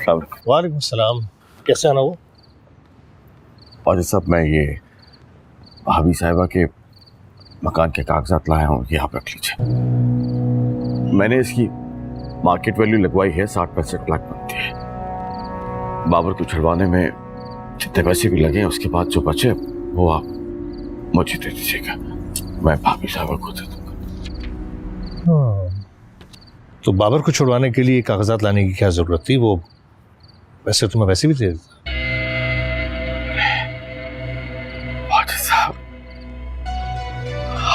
वालेकुम सलाम। कैसे आना वो? और साहब मैं ये भाभी साहिबा के मकान के कागजात लाया हूँ, ये आप रख लीजिए। मैंने इसकी मार्केट वैल्यू लगवाई है, 60-65 लाख बनती है। बाबर को छुड़वाने में जितने पैसे भी लगे उसके बाद जो बचे वो आप मुझे दे दीजिएगा, मैं भाभी साहिबा को दे दूंगा। तो बाबर को छुड़वाने के लिए कागजात लाने की क्या जरूरत थी? वो वैसे तो मैं वैसे भी दे देता। साहब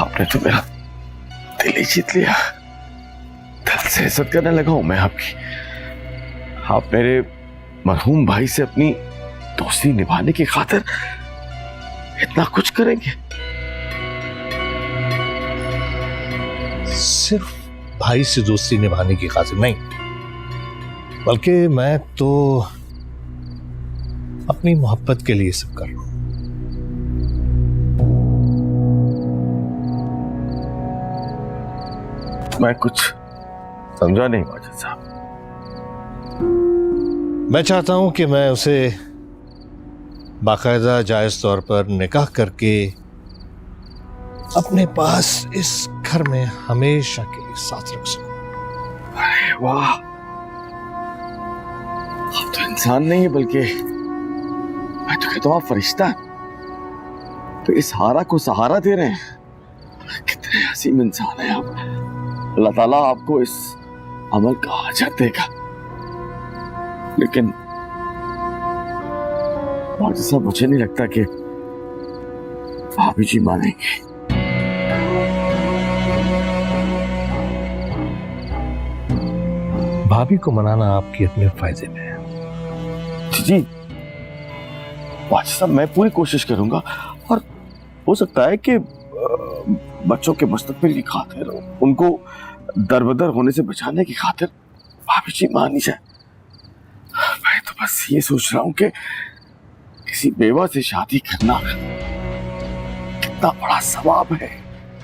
आपने तो मेरा दिल ही जीत लिया। दिल से इज्जत करने लगा हूं मैं आपकी। आप मेरे मरहूम भाई से अपनी दोस्ती निभाने की खातिर इतना कुछ करेंगे? सिर्फ भाई से दोस्ती निभाने की खातिर नहीं, बल्कि मैं तो अपनी मोहब्बत के लिए सब कर रहा हूं। मैं कुछ समझा नहीं माजिद साहब। मैं चाहता हूं कि मैं उसे बाकायदा जायज तौर पर निकाह करके अपने पास इस घर में हमेशा के लिए साथ रख सकूं। अरे वाह, आप तो इंसान नहीं है बल्कि मैं तो कहता हूं आप फरिश्ता हैं। तो इस हारा को सहारा दे रहे हैं। कितने हसीन इंसान है आप। अल्लाह ताला आपको इस अमल का अजर देगा। लेकिन साहब मुझे नहीं लगता कि भाभी जी मानेंगे। भाभी को मनाना आपके अपने फायदे में है। जी साहब मैं पूरी कोशिश करूंगा, और हो सकता है कि बच्चों के मुस्तकबिल की खातिर, उनको दरबदर होने से बचाने की खातिर भाभी जी मान जाए। मैं तो बस ये सोच रहा हूं कि किसी बेवा से शादी करना कितना बड़ा सवाब है,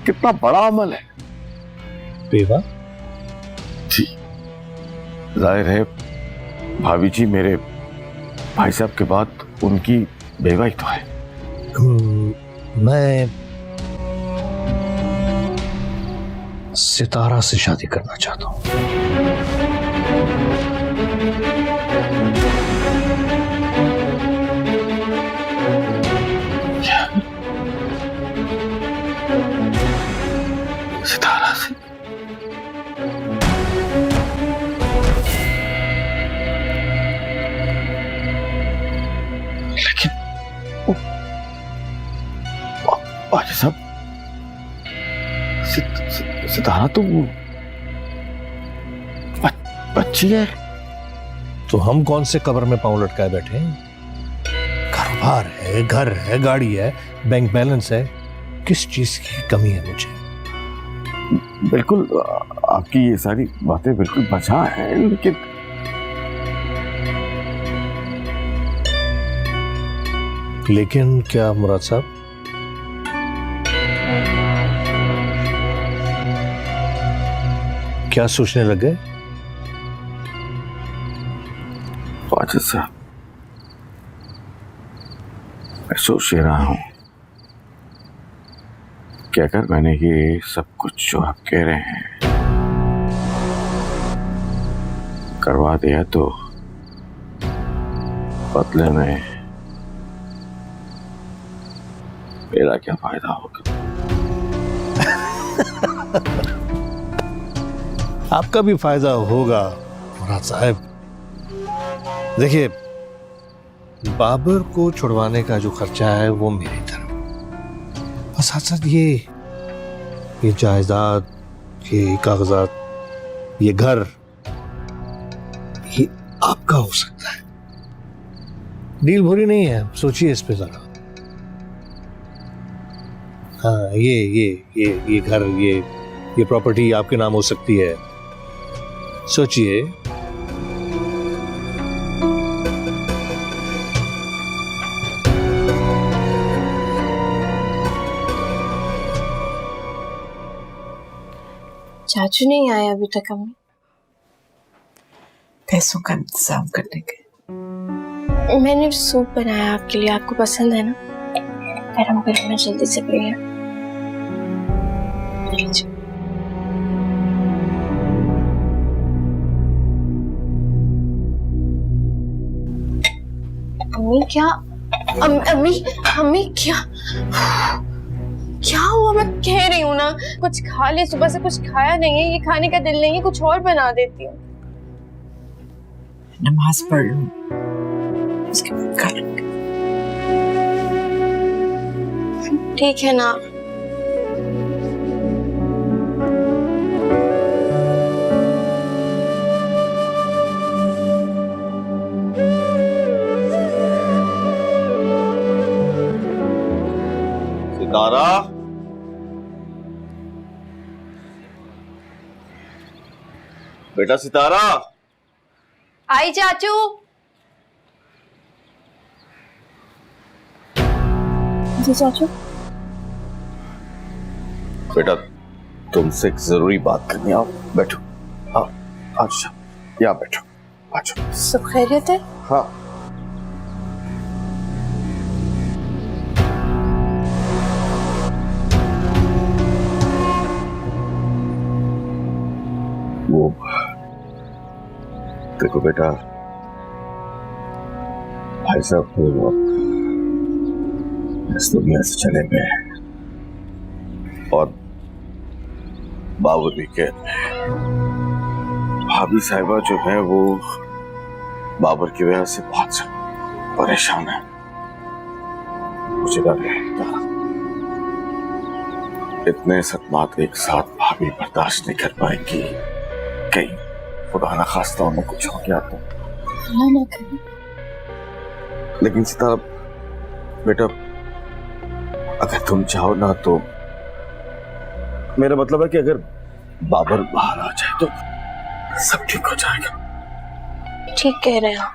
कितना बड़ा अमल है। बेवा? जी जाहिर है भाभी जी मेरे भाई साहब के बाद उनकी बेवा ही तो है। मैं सितारा से शादी करना चाहता हूं। सितारा से? लेकिन भाई साहब सितारा तो वो बच्ची है। तो हम कौन से कब्र में पांव लटकाए बैठे हैं? कारोबार है, घर है, गाड़ी है, बैंक बैलेंस है। किस चीज की कमी है मुझे? बिल्कुल आपकी ये सारी बातें बिल्कुल बचा है, लेकिन क्या मुराद साहब? क्या सोचने लग गए? वाजिद साहब मैं सोच रहा हूं कि अगर मैंने ये सब कुछ जो आप कह रहे हैं करवा दिया तो बदले में मेरा क्या फायदा होगा? आपका भी फायदा होगा मुराद साहब। देखिए, बाबर को छुड़वाने का जो खर्चा है वो मेरी तरफ, और साथ साथ ये जायदाद, ये कागजात, ये घर, ये आपका हो सकता है। डील बुरी नहीं है, सोचिए इस पे जरा। हाँ, ये घर, ये प्रॉपर्टी आपके नाम हो सकती है। सोचिए। चाचू नहीं आए अभी तक। अम्मी पैसों का इंतजाम करने के। मैंने सूप बनाया आपके लिए, आपको पसंद है ना? गरम गरम में जल्दी से पी लिया। अम्मी क्या? अम्मी अम्मी क्या क्या हुआ? मैं कह रही हूँ ना, कुछ खा ले, सुबह से कुछ खाया नहीं है, ये खाने का दिल नहीं है, कुछ और बना देती हूँ। नमाज पढ़ लूं, उसके बाद खा लूंगी। ठीक है ना? सितारा, बेटा सितारा। आई चाचू। जी चाचू। बेटा तुमसे एक जरूरी बात करनी है, आओ बैठो। हाँ अच्छा, यहाँ बैठो, अच्छा। सब खैरियत है? हाँ वो देखो बेटा, भाई साहब तो इस दुनिया से चले गए और बाबू भी के भाभी साहिबा जो है वो बाबर की वजह से बहुत परेशान है। मुझे डर है इतने सदमात एक साथ भाभी बर्दाश्त नहीं कर पाएंगी, कहीं खुदा ना खास्ता उन्हें कुछ हो गया तो। ना करें। लेकिन सितारा बेटा, अगर तुम चाहो ना तो, मेरा मतलब है कि अगर बाबर बाहर आ जाए तो सब ठीक हो जाएगा। ठीक कह रहे हो,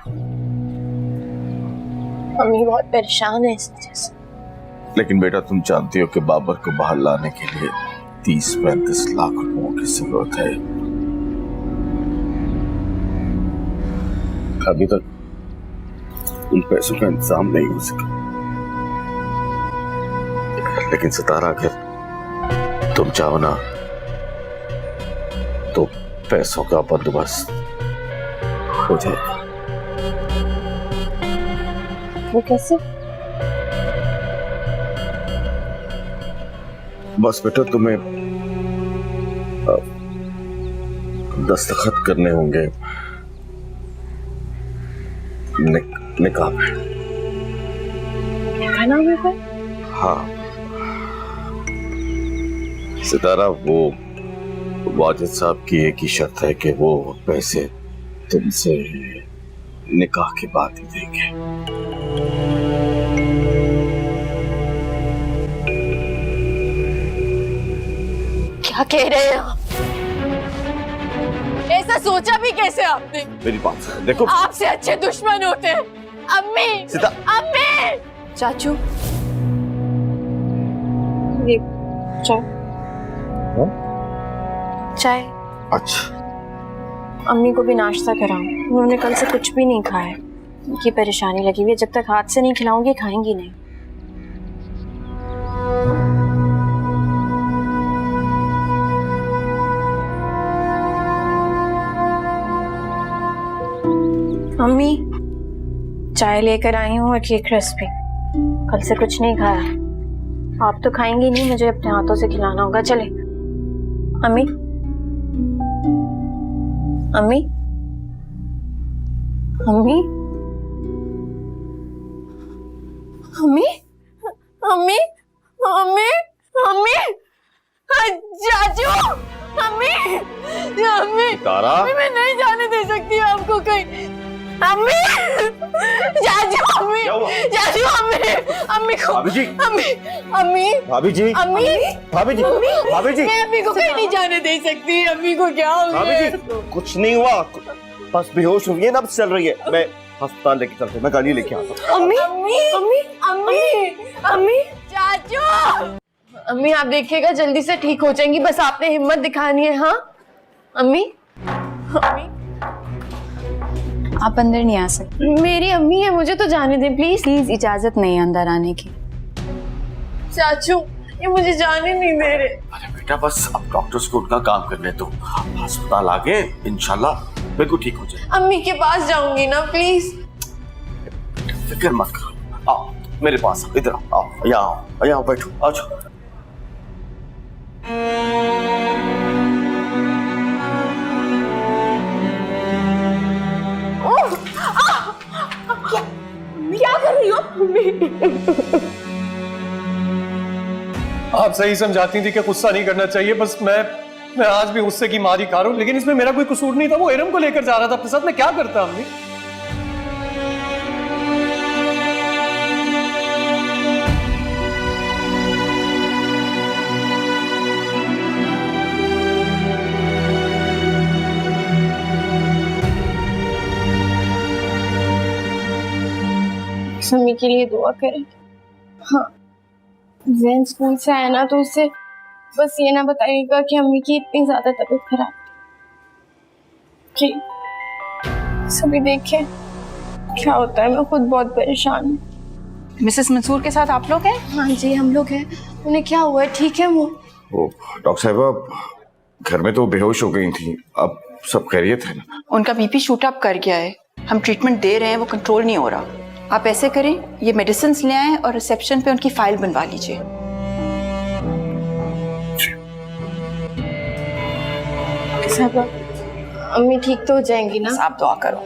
मम्मी बहुत परेशान है इस वजह से। लेकिन बेटा तुम जानती हो कि बाबर को बाहर लाने के लिए 30-35 लाख रुपयों की जरूरत है। अभी तक उन पैसों का इंतजाम नहीं हो सका। लेकिन सितारा, अगर तुम चाहो ना तो पैसों का बंदोबस्त हो जाएगा। वो कैसे? बस बेटा तुम्हें दस्तखत करने होंगे निकाह में। क्या नाम है कोई? हाँ सितारा, वो वाजिद साहब की एक ही शर्त है कि वो पैसे तुमसे निकाह के बाद ही देंगे। क्या कह रहे हो? ऐसा सोचा भी कैसे आपने? मेरी बात सुनो, देखो आपसे अच्छे दुश्मन होते हैं। अम्मी, अम्मी। चाचू, ये चाय। चाय। अच्छा अम्मी को भी नाश्ता कराओ, उन्होंने कल से कुछ भी नहीं खाया। उनकी परेशानी लगी हुई है, जब तक हाथ से नहीं खिलाऊंगी खाएंगी नहीं। अम्मी, चाय लेकर आई हूँ और केक रेसिपी। कल से कुछ नहीं खाया। आप तो खाएंगी नहीं, मुझे अपने हाथों से खिलाना होगा। चले अम्मी। अम्मी, अम्मी, अम्मी, अम्मी, अम्मी, अम्मी, चाचू, अम्मी, अम्मी, तारा, मैं नहीं जाने दे सकती आपको कहीं। अम्मी, चाचू, अम्मी, चाचू, अम्मी, अम्मी को, भाभी जी, अम्मी, अम्मी, भाभी जी, अम्मी, भाभी जी, भाभी जी, मैं अम्मी को कहीं नहीं जाने दे सकती। अम्मी को क्या हो भाभी गया? जी, कुछ नहीं हुआ, बस बेहोश हुई है, नब्ज चल रही है। मैं अस्पताल लेके चलता हूँ, मैं गाड़ी लेके आता हूँ। अम्मी, अम्मी, अम्मी, अम्मी, अम्मी, चाचू, अम्मी आप देखिएगा जल्दी से ठीक हो जाएंगी, बस आपने हिम्मत दिखानी है। हाँ अम्मी, अम्मी, आप अंदर नहीं आ सकते। मेरी अम्मी है, मुझे तो जाने दे प्लीज। प्लीज इजाजत नहीं अंदर आने की। चाचू ये मुझे जाने नहीं दे रहे। अरे बेटा बस अब डॉक्टर्स को उनका काम करने दो, अस्पताल आगे इंशाल्लाह बिल्कुल ठीक हो जाए। अम्मी के पास जाऊंगी ना प्लीज। फिक्र मत करो, आओ मेरे पास, इधर आओ, यहाँ आओ, बैठो, आ जाओ। क्या कर रही हो आप सही समझाती थी कि गुस्सा नहीं करना चाहिए, बस मैं आज भी गुस्से की मारी खा रहा हूं, लेकिन इसमें मेरा कोई कसूर नहीं था। वो इरम को लेकर जा रहा था अपने साथ, मैं क्या करता अम्मी? अम्मी के लिए दुआ करें। हाँ जैन स्कूल से आया ना तो उससे बस ये ना बताइएगा कि अम्मी की इतनी ज्यादा तबीयत खराब जी। सभी देखें क्या होता है, मैं खुद बहुत परेशान हूँ। मिसेस मंसूर के साथ आप लोग हैं? हाँ जी हम लोग हैं। उन्हें क्या हुआ है? ठीक है वो डॉक्टर साहब घर में तो बेहोश हो गई थी, अब सब खैरियत है ना? उनका बीपी शूट अप कर गया है, हम ट्रीटमेंट दे रहे हैं, वो कंट्रोल नहीं हो रहा। आप ऐसे करें, ये मेडिसिन ले आएं और रिसेप्शन पे उनकी फाइल बनवा लीजिए। साहब अम्मी ठीक तो हो जाएंगी ना? आप दुआ करो।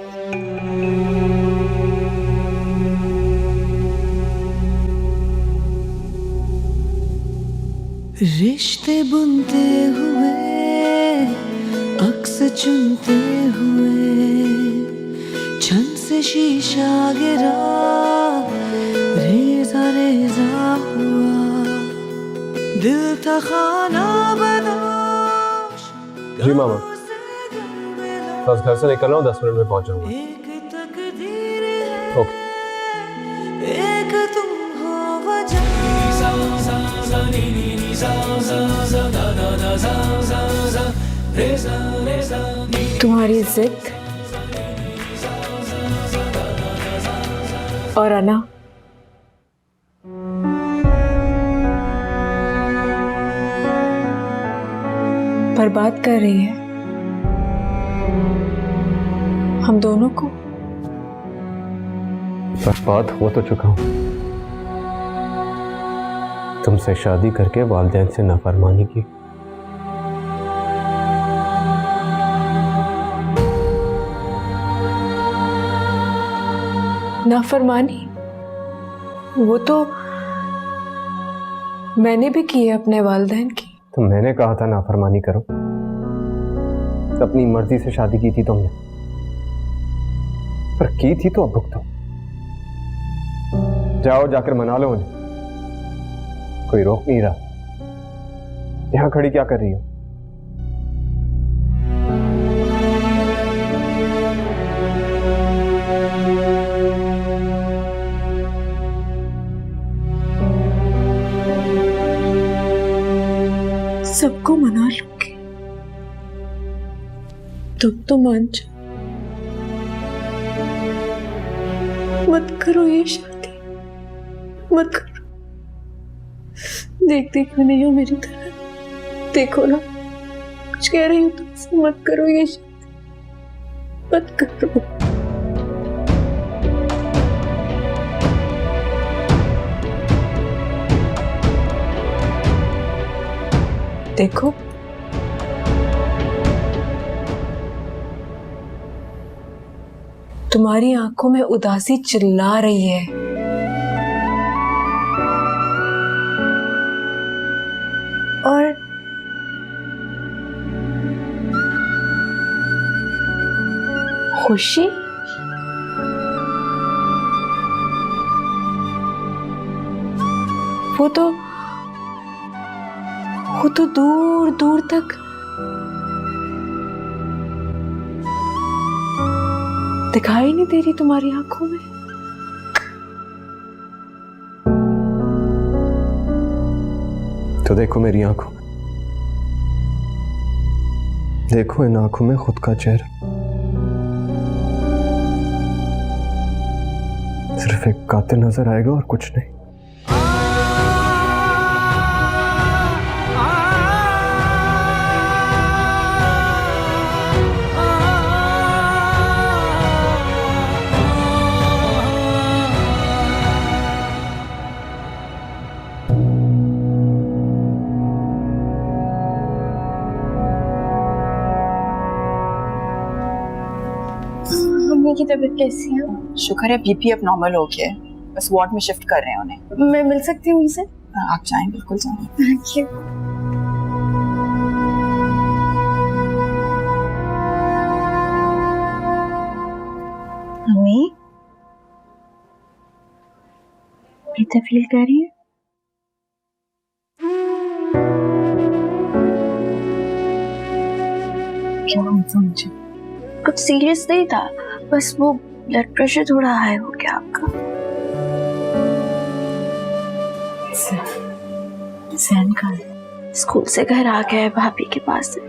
रिश्ते बुनते हुए, अक्स चुनते हुए, छन से शीशा गिरा, रेजा रेजा हुआ, दिल था खाना बना। जी मामा, बस घर से निकल रहा हूँ, 10 मिनट में पहुंच जाऊंगा। एक तकदीर है, ओके। एक तुम हो वजह। तुम्हारी जिद और अना बर्बाद कर रही है हम दोनों को। बर्बाद हो तो चुका हूँ, तुमसे शादी करके वालिदैन से नाफरमानी की। नाफरमानी वो तो मैंने भी की है अपने वालिदैन की। तो मैंने कहा था नाफरमानी करो, अपनी मर्जी से शादी की थी तुमने, पर की थी तो अब भुगतो। जाओ जाकर मना लो उन्हें, कोई रोक नहीं रहा। यहां खड़ी क्या कर रही हो? सबको मना लूंगी, तुम तो मान जाओ। मत करो ये शादी, मत करो। देख नहीं हो मेरी तरह, देखो ना कुछ कह रही हूँ तुमसे। मत करो ये शादी, मत करो। देखो तुम्हारी आंखों में उदासी चिल्ला रही है। और खुशी वो तो दूर दूर तक दिखाई नहीं दे रही तुम्हारी आंखों में। तो देखो मेरी आंखों में, देखो इन आंखों में खुद का चेहरा। सिर्फ एक कातिल नजर आएगा और कुछ नहीं। मम्मी की तबीयत कैसी है? शुक्र है बीपी अब नॉर्मल हो गया है, बस वार्ड में शिफ्ट कर रहे हैं उन्हें। मैं मिल सकती हूँ उनसे? आप जाएं, बिल्कुल जाएं। Thank you. मम्मी बेहतर फील कर रही है? क्या होता मुझे? कुछ सीरियस नहीं था, बस वो ब्लड प्रेशर थोड़ा हाई हो गया आपका। सहन का स्कूल से घर आ गया है भाभी के पास से।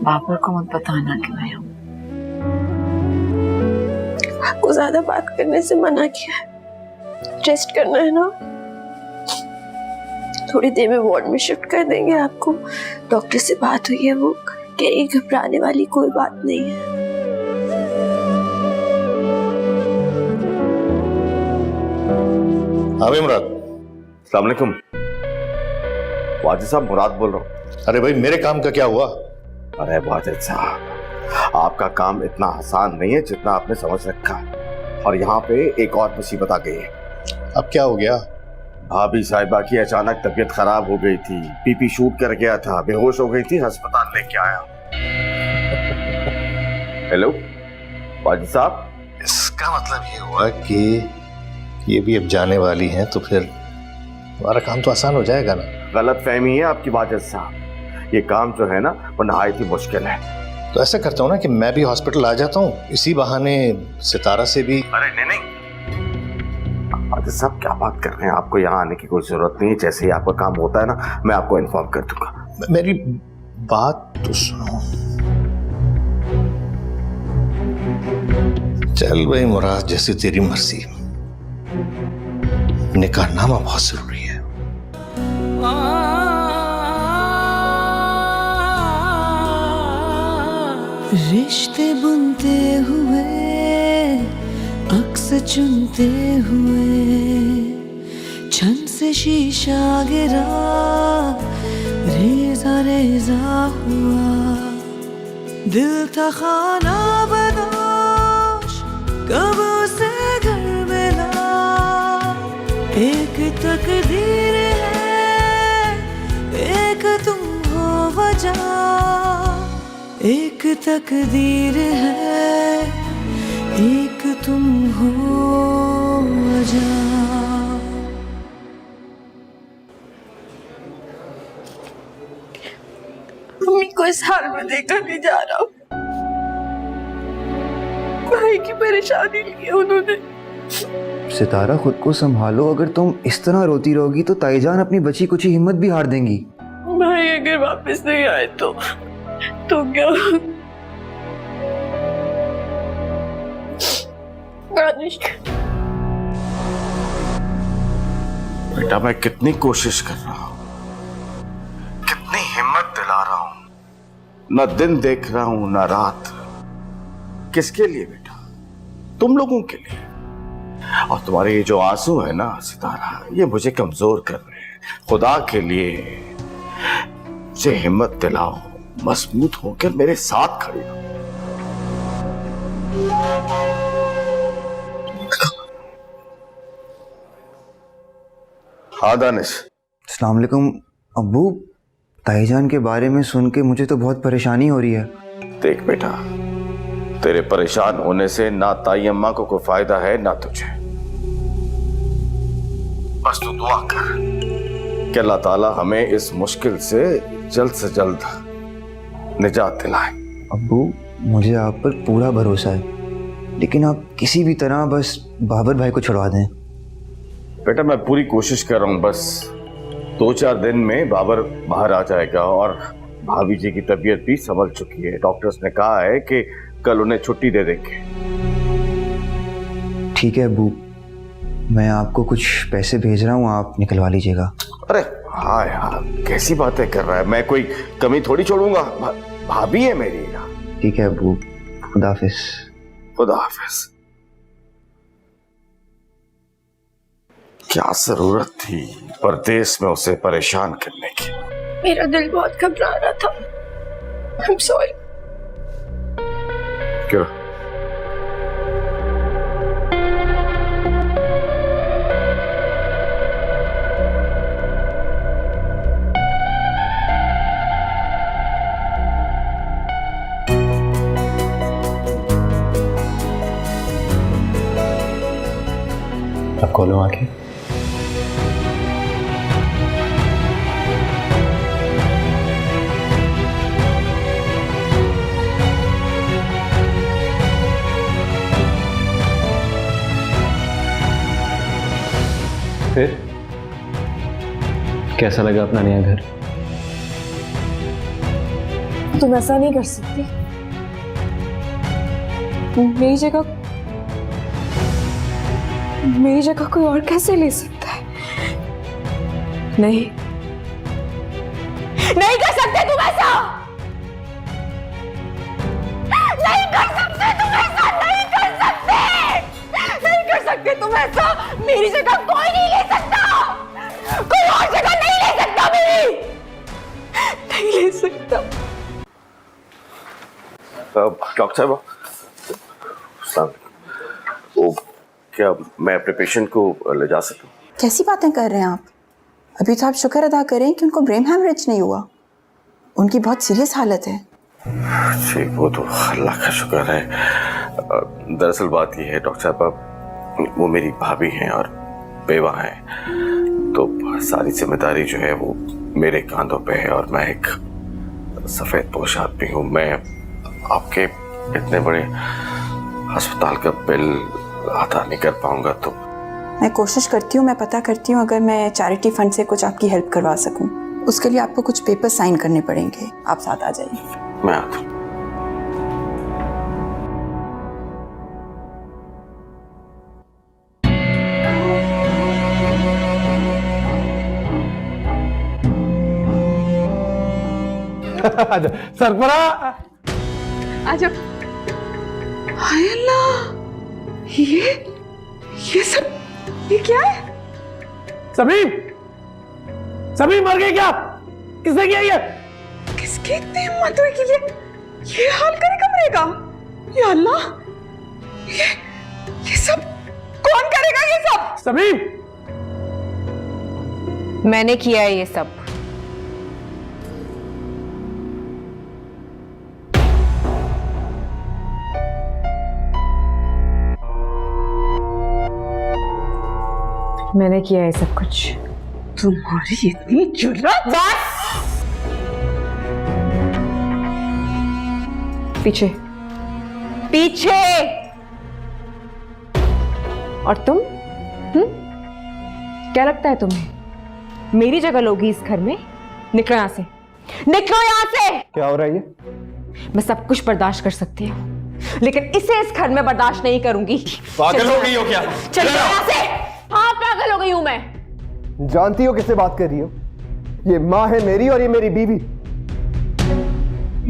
बाबर को मत बताना कि मैं हूँ। आपको ज्यादा बात करने से मना किया है, रेस्ट करना है ना। थोड़ी देर में वार्ड में शिफ्ट कर देंगे आपको। डॉक्टर से बात हुई है, वो कह रही घबराने वाली कोई बात नहीं है। हाँ भाई मुराद। अस्सलाम वालेकुम। वाजिद साहब, मुराद बोल रहा हूँ। अरे भाई मेरे काम का क्या हुआ? अरे वाजिद साहब, आपका काम इतना आसान नहीं है जितना आपने समझ रखा है। और यहाँ पे एक और मुसीबत आ गई है। अब क्या हो गया? भाभी साहिबा की अचानक तबीयत खराब हो गई थी, बीपी शूट कर गया था, बेहोश हो गई थी, अस्पताल लेके आया। हेलो वाजिद साहब। इसका मतलब ये हुआ कि ये भी अब जाने वाली हैं, तो फिर हमारा काम तो आसान हो जाएगा ना। गलत फहमी है आपकी वाजिद साहब। ये काम जो है ना वो नहायत ही मुश्किल है। तो ऐसा करता हूँ ना कि मैं भी हॉस्पिटल आ जाता हूँ, इसी बहाने सितारा से भी। अरे नहीं नहीं वाजिद साहब, क्या बात कर रहे हैं? आपको यहाँ आने की कोई जरूरत नहीं है। जैसे ही आपका काम होता है ना, मैं आपको इन्फॉर्म कर दूंगा। मेरी बात तो सुनो। चल भाई मुराद, जैसी तेरी मर्जी। निकाहनामा बहुत जरूरी है। रिश्ते बुनते हुए, अक्स चुनते हुए, छन से शीशा गिरा, रेजा रेजा हुआ, दिल था खाना बदोश, कब उसे घर मिला, एक तकदीर है, एक तुम हो वजह, एक तकदीर है, एक तुम हो वजह। मम्मी को इस हाल में देखकर नहीं जा रहा हूँ। भाई की परेशानी ली है उन्होंने। सितारा, खुद को संभालो। अगर तुम इस तरह रोती रहोगी तो ताईजान अपनी बची कुछ हिम्मत भी हार देंगी। भाई अगर वापस नहीं आए तो क्या? बेटा, मैं कितनी कोशिश कर रहा हूँ, कितनी हिम्मत दिला रहा हूँ, ना दिन देख रहा हूँ ना रात। किसके लिए बेटा? तुम लोगों के लिए। और तुम्हारे ये जो आंसू है ना सितारा, ये मुझे कमजोर कर रहे हैं। खुदा के लिए मुझे हिम्मत दिलाओ, मजबूत होकर मेरे साथ खड़े हो। हाँ दानिश। अस्सलाम वालेकुम अब्बू। ताईजान के बारे में सुन के मुझे तो बहुत परेशानी हो रही है। देख बेटा, तेरे परेशान होने से ना ताई अम्मा को कोई फायदा है ना तुझे। बस तू दुआ कर कि अल्लाह ताला हमें इस मुश्किल से जल्द निजात दिलाए। अब्बू, मुझे आप पर पूरा भरोसा है, लेकिन आप किसी भी तरह बस बाबर भाई को छुड़वा दें। बेटा, मैं पूरी कोशिश कर रहा हूँ। बस 2-4 दिन में बाबर बाहर आ जाएगा और भाभी जी की तबीयत भी संभल चुकी है। डॉक्टर्स ने कहा है कि कल उन्हें छुट्टी दे देंगे। ठीक है अबू, मैं आपको कुछ पैसे भेज रहा हूँ, आप निकलवा लीजिएगा। अरे हाँ यार, कैसी बातें कर रहा है, मैं कोई कमी थोड़ी छोड़ूंगा, भाभी है मेरी यार। ठीक है अबू, खुदा हाफिज। खुदा हाफिज। क्या जरूरत थी परदेश में उसे परेशान करने की। मेरा दिल बहुत घबरा रहा था। I'm sorry. क्यों? अब खोलो आंखें। फिर कैसा लगा अपना नया घर? तुम ऐसा नहीं कर सकती। मेरी जगह कोई और कैसे ले सकता है? नहीं कर सकते तुम ऐसा। नहीं कर सकते तुम ऐसा। नहीं कर सकते तुम ऐसा। मेरी जगह कोई नहीं ले सकता। कोई और जगह नहीं ले सकता मेरी। नहीं ले सकता। डॉक्टर साहब, वो क्या मैं अपने पेशेंट को ले जा सकता हूँ? कैसी बातें कर रहे हैं आप? अभी तो आप शुक्र अदा करें कि उनको ब्रेन हैमरेज नहीं हुआ। उनकी बहुत सीरियस हालत है। जी, वो तो अल्लाह का शुक्र है। दरअसल बात ये है डॉक्टर साहब, वो मेरी भाभी हैं और बेवा हैं, तो सारी जिम्मेदारी जो है वो मेरे कांधों पे है और मैं एक सफ़ेद पोश आदमी हूँ। मैं आपके इतने बड़े अस्पताल का बिल अदा नहीं कर पाऊंगा। तो मैं कोशिश करती हूँ, मैं पता करती हूँ अगर मैं चैरिटी फंड से कुछ आपकी हेल्प करवा सकूँ। उसके लिए आपको कुछ पेपर साइन करने पड़ेंगे। आप साथ आ जाइए। मैं आता हूँ। सरफरा आजा। हाय अल्लाह, ये सब ये क्या है? सभी मर गए क्या? किसने किया ये? किसकी इतनी हिम्मत हुई कि ये हाल करे कमरे का? या अल्लाह, ये सब कौन करेगा? ये सब सभी मैंने किया है ये सब। मैंने किया है सब कुछ। तुम्हारी इतनी जुर्रत! बस! पीछे पीछे। और तुम क्या लगता है तुम्हें मेरी जगह लोगी इस घर में? निकलो यहां से, निकलो यहां से। क्या हो रहा है ये? मैं सब कुछ बर्दाश्त कर सकती हूँ, लेकिन इसे इस घर में बर्दाश्त नहीं करूंगी। पागल हो गई हो क्या? चलो यहां से। हाँ, पागल हो गई हूं मैं। जानती हो किससे बात कर रही हो? ये माँ है मेरी और ये मेरी बीवी।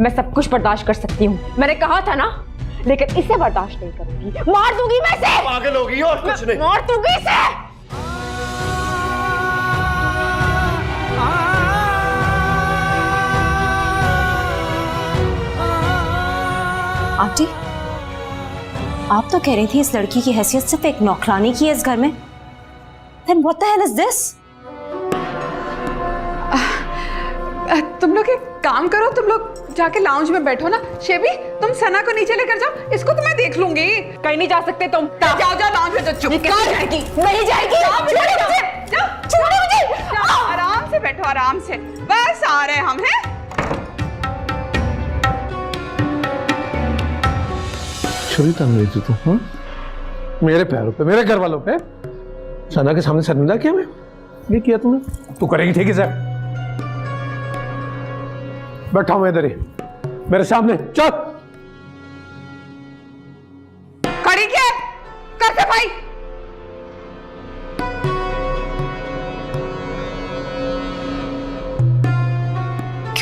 मैं सब कुछ बर्दाश्त कर सकती हूँ, मैंने कहा था ना, लेकिन इसे बर्दाश्त नहीं करूंगी। मार दूंगी मैं इसे। पागल हो गई और कुछ नहीं। मार दूंगी इसे। आंटी, आप तो कह रही थी इस लड़की की हैसियत सिर्फ एक नौकरानी की है इस घर में। Then what the hell is this? तुम लोग एक काम करो, तुम लोग जाके लाउंज में बैठो ना। शेबी, तुम सना को नीचे लेकर जाओ, इसको तो मैं देख लूंगी। कहीं नहीं जा सकते तुम। जाओ लाउंज में, चुप जाएगी। नहीं जाएगी। छोड़ो मुझे। आराम से बैठो, आराम से। बस आ रहे हम हैं। छुरी तंग रही थी तू? मेरे पैरों पे, मेरे घर वालों पे सना के सामने शर्मिंदा किया मैं? ये किया तूने? तू करेगी ठीक है सर। बैठा हूं इधर ही मेरे सामने, चल।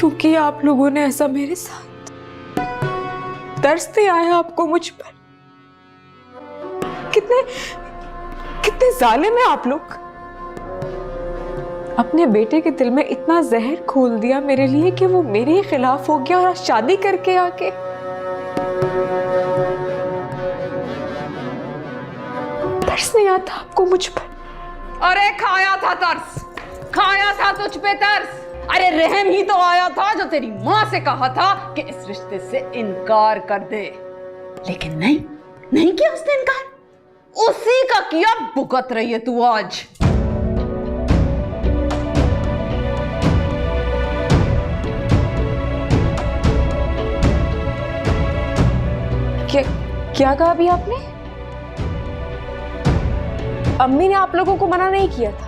क्यों किया आप लोगों ने ऐसा मेरे साथ? तरस नहीं आया आपको मुझ पर? कितने कितने जालिम हैं आप लोग। अपने बेटे के दिल में इतना जहर खोल दिया मेरे लिए कि वो मेरे ही खिलाफ हो गया और आज शादी करके आके तरस नहीं आता आपको मुझ पर? अरे खाया था तरस, खाया था तुझ पे तरस। अरे रहम ही तो आया था जो तेरी माँ से कहा था कि इस रिश्ते से इनकार कर दे, लेकिन नहीं किया उसने इनकार। उसी का किया भुगत रही है तू आज। क्या कहा अभी आपने? अम्मी ने आप लोगों को मना नहीं किया था,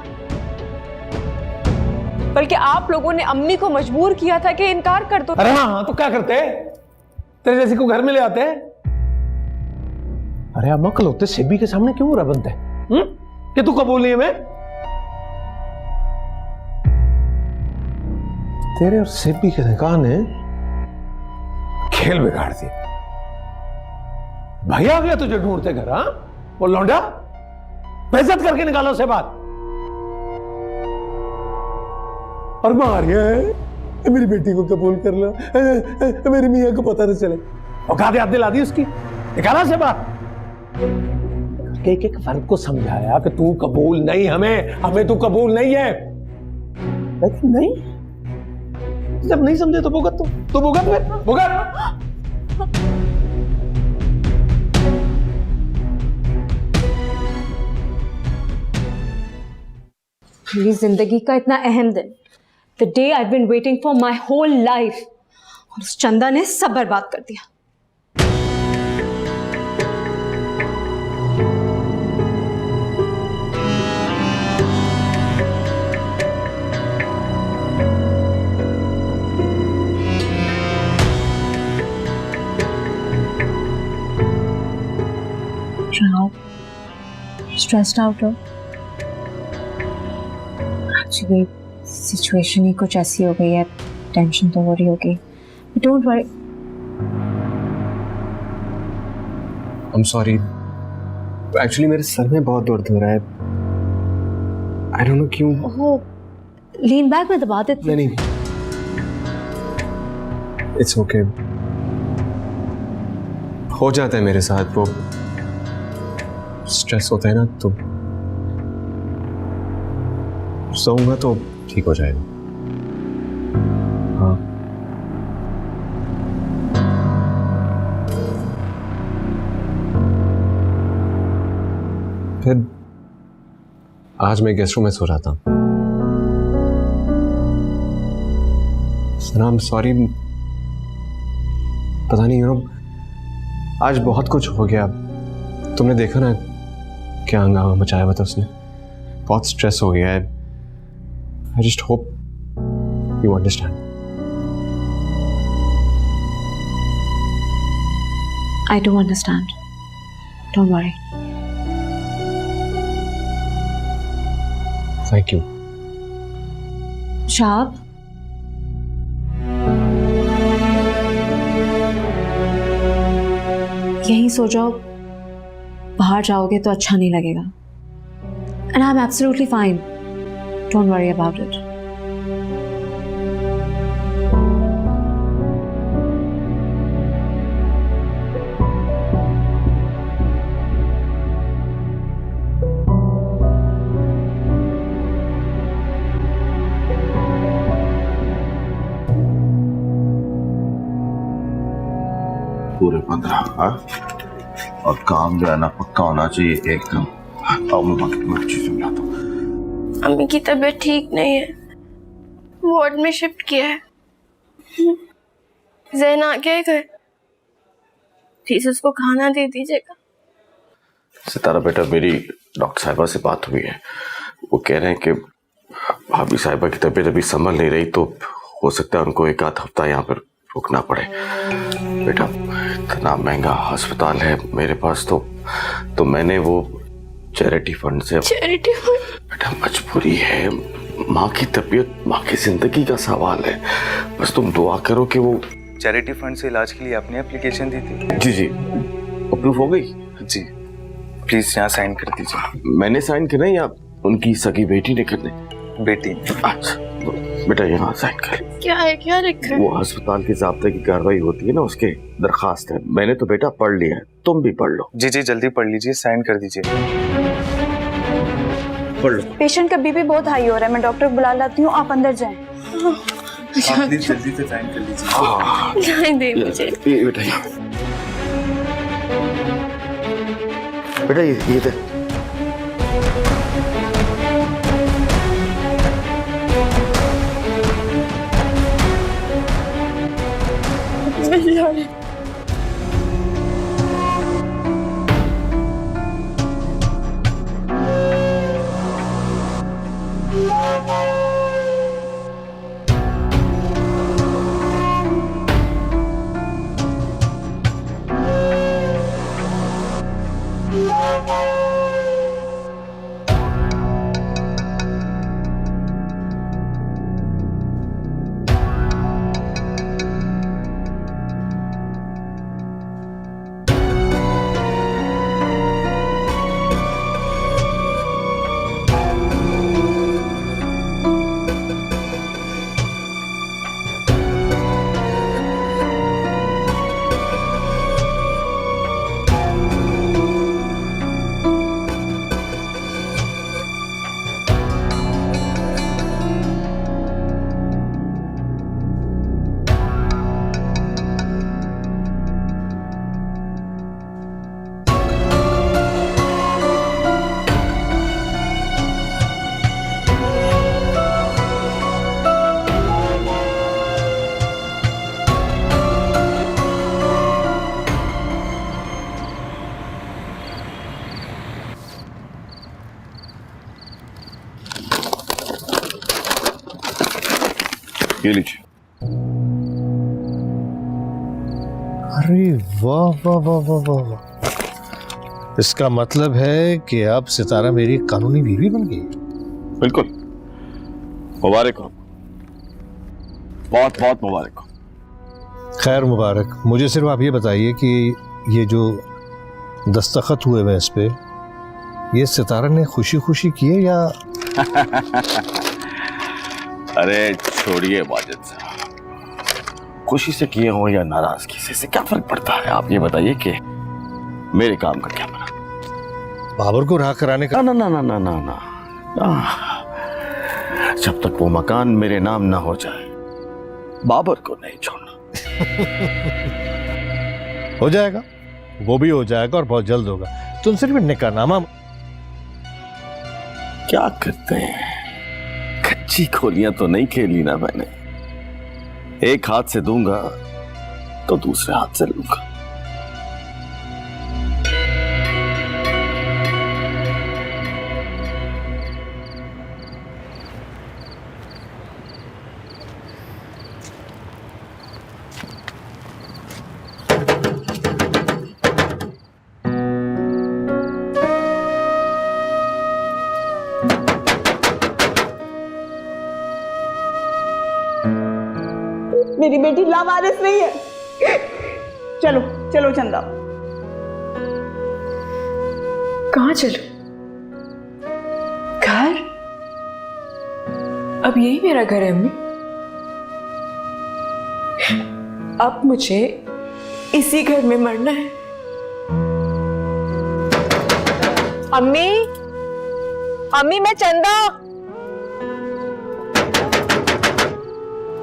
बल्कि आप लोगों ने अम्मी को मजबूर किया था कि इनकार कर दो। अरे हाँ, तो क्या करते? तेरे जैसे को घर में ले आते? अरे अम्मा कलौते सेबी के सामने क्यों बुरा बनता है कि तू कबूल नहीं है? मैं तेरे और सेबी के निकाह ने खेल बिगाड़ दिया। भाई आ गया तुझे ढूंढते घर। हाँ, वो लौंडा बेइज्जत करके निकालो उसे बात। और मारिया है मेरी बेटी को कबूल कर लो, मेरी मियां को पता नहीं चले। और गादी याद दिला दी उसकी, निकाला से बात। एक फर्क को समझाया कि तू कबूल नहीं, हमें तू कबूल नहीं है। लेकिन नहीं, जब नहीं समझे तो भुगत। तू भुगत। मेरी जिंदगी का इतना अहम दिन, the day I been waiting for my whole life, और उस चंदा ने सब बर्बाद कर दिया। स्ट्रेस्ड आउट हो? एक्चुअली सिचुएशन ही कुछ ऐसी हो गई है, टेंशन तो हो रही होगी। Don't worry. I am sorry, actually मेरे सर में बहुत दर्द हो रहा है। आई डोंट नो क्यों। ओह, लीन बैक में दबा देती। नहीं, इट्स ओके। हो जाता है मेरे साथ, वो स्ट्रेस होता है ना, तो सोऊंगा तो ठीक हो जाएगा। हाँ, फिर आज मैं गेस्ट रूम में सो रहा था। सना, सॉरी, पता नहीं, आज बहुत कुछ हो गया। तुमने देखा ना क्या हंगामा मचाया हुआ था उसने। बहुत स्ट्रेस हो गया है। I just hope you understand. I do understand. Don't worry. Thank you. शाब, यहीं सो जाओ, बाहर जाओगे तो अच्छा नहीं लगेगा। And I'm absolutely fine. Don't worry about it. पूरे 15, हाँ? और काम जो है ना पक्का होना चाहिए एकदम। और मैं चीजें मिलाता हूँ। अम्मी की तबीयत ठीक नहीं है, वार्ड में शिफ्ट किया है। जैन आ गया घर, प्लीज उसको खाना दे दीजिएगा। सितारा बेटा, मेरी डॉक्टर साहिबा से बात हुई है। वो कह रहे हैं कि भाभी साहिबा की तबीयत अभी संभल नहीं रही, तो हो सकता है उनको एक आध हफ्ता यहाँ पर रुकना पड़े। बेटा, इतना महंगा अस्पताल है मेरे पास, तो मैंने वो चैरिटी फंड से। Charity fund? बेटा मजबूरी है, माँ की तबीयत माँ की जिंदगी का सवाल है, बस तुम दुआ करो कि वो। चैरिटी फंड से इलाज के लिए आपने एप्लीकेशन दी थी? जी जी, अप्रूव हो गई। जी, प्लीज यहाँ साइन कर दीजिए। मैंने साइन करना या उनकी सगी बेटी ने करने? बेटी। अच्छा बेटा यहाँ साइन कर। क्या है, क्या लिखा है? वो अस्पताल की ज़ाब्ते की कार्रवाई होती है ना, उसके दरखास्त है। मैंने तो बेटा पढ़ लिया है, तुम भी पढ़ लो। जी जी, जल्दी पढ़ लीजिए, साइन कर दीजिए। पढ़ लो। पेशेंट का बीपी बहुत हाई हो रहा है, मैं डॉक्टर को बुला लाती हूँ, आप अंदर जाएं। आप प्लीज जल्दी से साइन कर लीजिए। नहीं दे मुझे। ये बेटा यहाँ। बेटा ये दे। ये लीजिए। अरे वाह वाह वाह वाह वाह वाह, इसका मतलब है कि अब सितारा मेरी कानूनी बीवी बन गई। बिल्कुल, मुबारक हो, बहुत बहुत मुबारक हो। खैर मुबारक। मुझे सिर्फ आप ये बताइए कि ये जो दस्तखत हुए हैं इस पे, ये सितारा ने खुशी खुशी किए या? अरे छोड़िए माजिद साहब, खुशी से किए हो या नाराजगी से, इससे क्या फर्क पड़ता है? आप ये बताइए कि मेरे काम का क्या बना? बाबर को राह कराने का? ना ना ना ना ना ना, जब तक वो मकान मेरे नाम ना हो जाए बाबर को नहीं छोड़ना। हो जाएगा, वो भी हो जाएगा और बहुत जल्द होगा। तुम सिर्फ निकाहनामा क्या करते हैं? कच्ची खोलियां तो नहीं खेली ना मैंने। एक हाथ से दूंगा तो दूसरे हाथ से लूंगा। मेरी बेटी लावारिस नहीं है। चलो चलो चंदा। कहाँ चलो? घर? अब यही मेरा घर है अम्मी। अब मुझे इसी घर में मरना है। अम्मी, अम्मी मैं चंदा।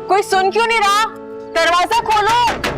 कोई सुन क्यों नहीं रहा? दरवाजा खोलो।